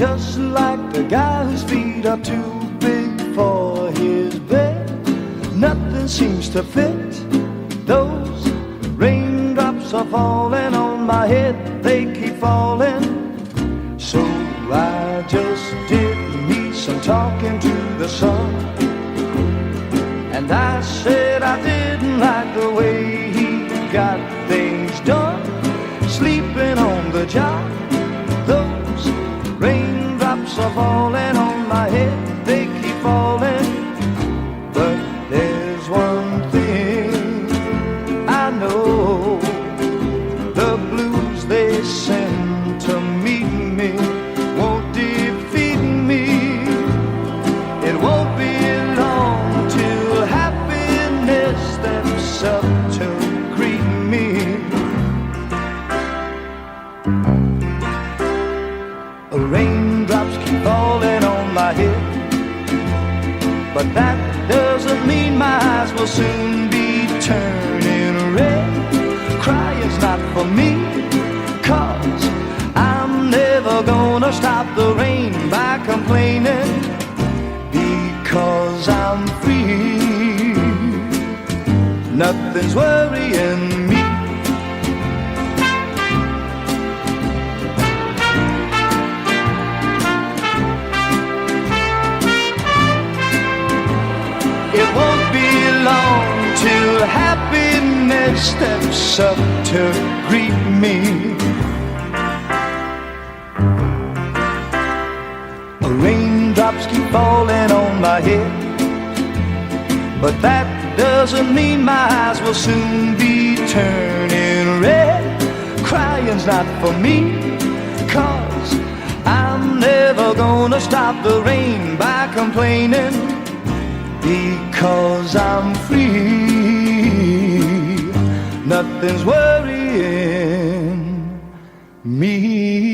just like the guy whose feet are too big for his bed. Nothing seems to fit. Those raindrops are falling on my head, they keep falling. So I just did me some talking to the sun, and I said I didn't like the way he got things done, sleeping on the job. Those raindrops are falling on my head, they keep falling. But there's one thing I know, the blues they send to meet me won't defeat me. It won't be long till happiness steps up to greet me. Raindrops keep falling on my head, but that doesn't mean my eyes will soon be turning red. Crying's not for me, 'cause I'm never gonna stop the rain by complaining, because I'm free. Nothing's worrying me. It won't be long till happiness steps up to greet me. Raindrops keep falling on my head, but that doesn't mean my eyes will soon be turning red. Crying's not for me, 'cause I'm never gonna stop the rain by complaining, because I'm free. Nothing's worrying me.